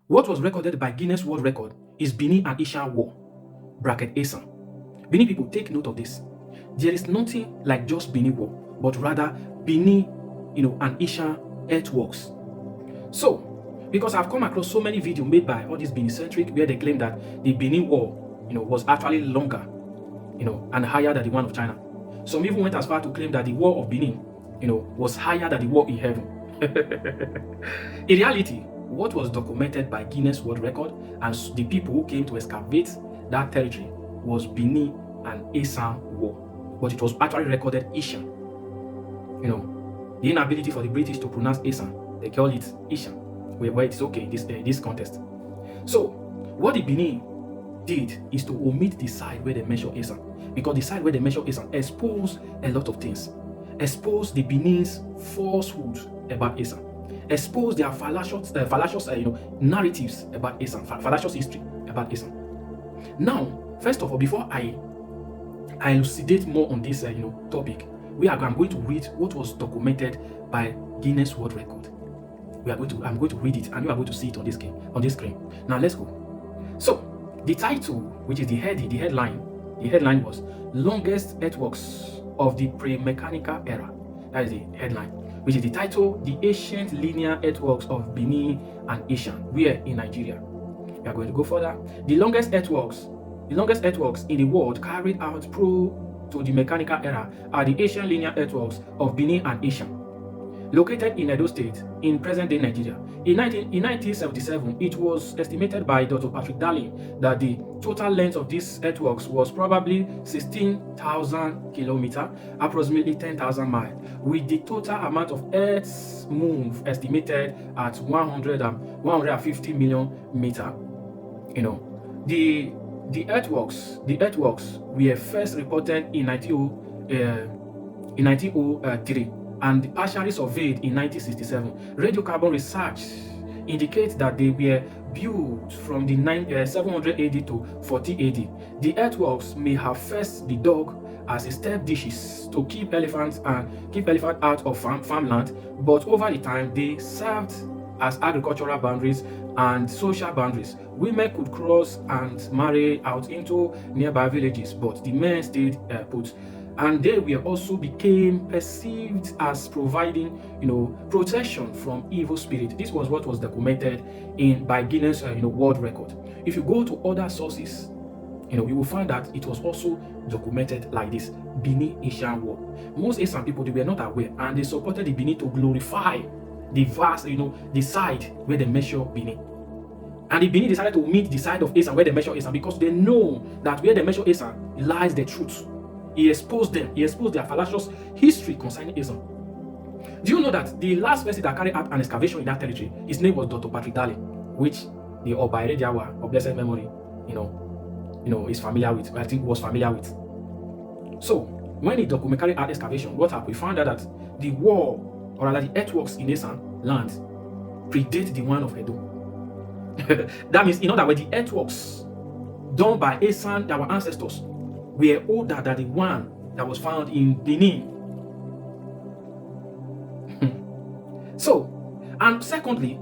What was recorded by Guinness World Record is Benin and Ishan War, bracket Esan. Benin people, take note of this. There is nothing like just Benin War, but rather Benin, and Ishan earthworks. So, because I've come across so many videos made by all these Benin-centric where they claim that the Benin War, was actually longer, and higher than the one of China. Some even went as far to claim that the War of Benin, was higher than the war in heaven. In reality, what was documented by Guinness World Record and the people who came to excavate that territory was Benin and Esan War, but it was actually recorded Ishan. The inability for the British to pronounce Esan, they call it Ishan, where it's okay in this context. So, what the Benin did is to omit the side where they measure Esan, because the side where they measure Esan exposed a lot of things, exposed the Benin's falsehood about Esan, exposed their fallacious narratives about Esan, fallacious history about Esan. Now, first of all, before I elucidate more on this topic, I'm going to read what was documented by Guinness World Record. I'm going to read it, and you are going to see it on this screen. Now let's go. So, the title, which is the headline was Longest Earthworks of the Pre-Mechanical Era. That is the headline, which is the title, The Ancient Linear Earthworks of Benin and Ishan, where in Nigeria. We are going to go further. The longest earthworks in the world carried out to the mechanical era are the ancient linear earthworks of Benin and Ishan, located in Edo State in present-day Nigeria. In 1977, it was estimated by Dr. Patrick Darling that the total length of these earthworks was probably 16,000 kilometers, approximately 10,000 miles, with the total amount of Earth's move estimated at 150 million meters. The earthworks were first reported in 1903 and partially surveyed in 1967. Radiocarbon research indicates that they were built from the 700 AD to 40 AD. The earthworks may have first been dug as a step dishes to keep elephants out of farmland, but over the time they served as agricultural boundaries and social boundaries. Women could cross and marry out into nearby villages, but the men stayed put. And they were also became perceived as providing, protection from evil spirit. This was what was documented by Guinness, World Record. If you go to other sources, you will find that it was also documented like this: Benin Ishan War. Most Esan people, they were not aware, and they supported the Benin to glorify the vast, the side where they measure Benin. And the Benin decided to meet the side of Esan where they measure Esan, because they know that where they measure Esan lies the truth. He exposed them. He exposed their fallacious history concerning Esan. Do you know that the last person that carried out an excavation in that territory, his name was Dr. Patrick Darling, which the Obaire Jawa of blessed memory, is familiar with. I think was familiar with. So when he carried out excavation, what happened? We found out that the war, or rather the earthworks in Esan land, predate the one of Edo. That means, in other words, the earthworks done by Esan, our ancestors, were older than the one that was found in Benin. So, and secondly,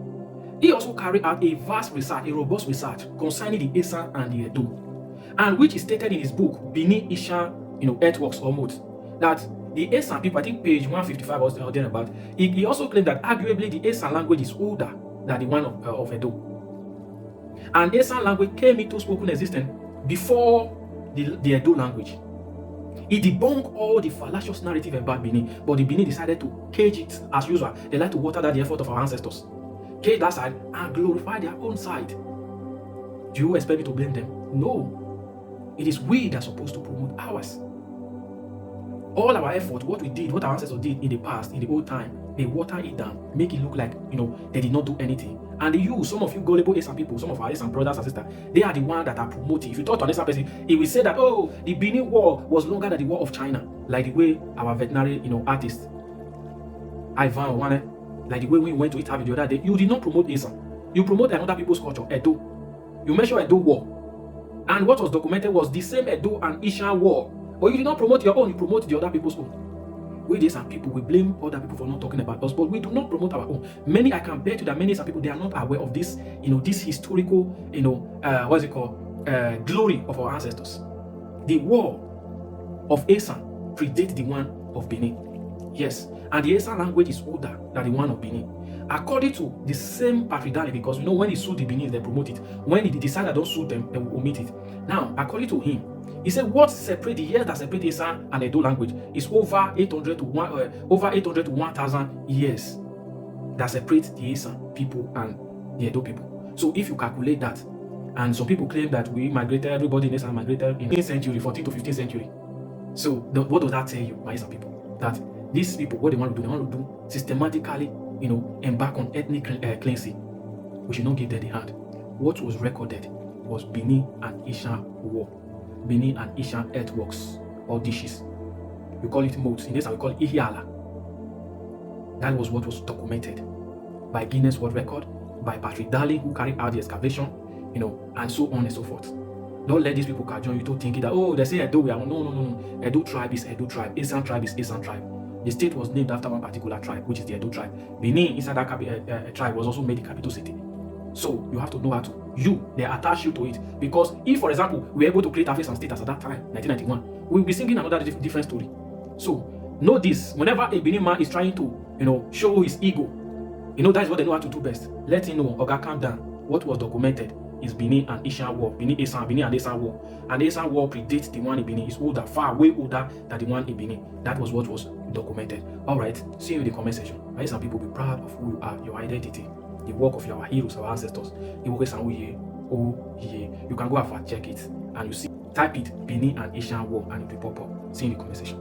he also carried out a vast research, a robust research concerning the Esan and the Edo, and which is stated in his book, Benin Ishan, Earthworks or Modes, that the Esan people, I think page 155 or thereabout, he also claimed that arguably the Esan language is older than the one of Edo. And Esan language came into spoken existence before the Edo language. He debunked all the fallacious narrative about Benin, but the Benin decided to cage it as usual. They like to water down the effort of our ancestors, cage that side and glorify their own side. Do you expect me to blame them? No. It is we that are supposed to promote ours. All our effort, what we did, what our ancestors did in the past, in the old time, they water it down, make it look like, they did not do anything. And some of you gullible Esan people, some of our Esan brothers and sisters, they are the ones that are promoting. If you talk to an Esan person, he will say that, oh, the Benin War was longer than the War of China. Like the way our veterinary, artist, Ivan Wane, like the way we went to Italy the other day, you did not promote Esan. You promote another people's culture, Edo. You mention Edo War. And what was documented was the same Edo and Ishan War. But you did not promote your own, you promote the other people's own. We the Esan people, we blame other people for not talking about us, but we do not promote our own. Many, I can bet you that many Esan people, they are not aware of this, this historical, what's it called, glory of our ancestors. The war of Esan predates the one of Benin. Yes, and the Esan language is older than the one of Benin. According to the same patriarchy, because when he sued the Benin, they promote it. When he decided don't sue them, they will omit it. Now, according to him, he said what separate the years that separate Esan and Edo language is over 800 to 1,000 years that separate the Esan people and the Edo people. So if you calculate that, and some people claim that we migrated, everybody in Esan migrated in 15th century, 14th to 15th century. So what does that tell you, my Esan people? That these people, what they want to do systematically, embark on ethnic cleansing. We should not give them the hand. What was recorded was Benin and Ishan war. Benin and Ishan earthworks or dishes. We call it moats. In this, we call it Ihiala. That was what was documented by Guinness World Record, by Patrick Darling, who carried out the excavation, and so on and so forth. Don't let these people join you to thinking that, oh, they say Edo, we are. No. Edo tribe is Edo tribe. Esan tribe is Esan tribe. The state was named after one particular tribe, which is the Edo tribe. Benin, inside that tribe, was also made the capital city. So you have to know how to. They attach you to it. Because if, for example, we were able to create a Esan state as at that time, 1991, we'll be singing another different story. So know this. Whenever a Benin man is trying to, show his ego, that is what they know how to do best. Let him know, Oga, calm down. What was documented is Benin and Ishan war. Benin and Esan war. And the Esan war predates the one in Benin. It's older, far, way older than the one in Benin. That was what was documented. Alright, see you in the comment section. Esan people, be proud of who you are, your identity, the work of your heroes, our ancestors. You can go and fact check it and you see. Type it, Benin and Ishan war, and it will pop up. See you in the comment section.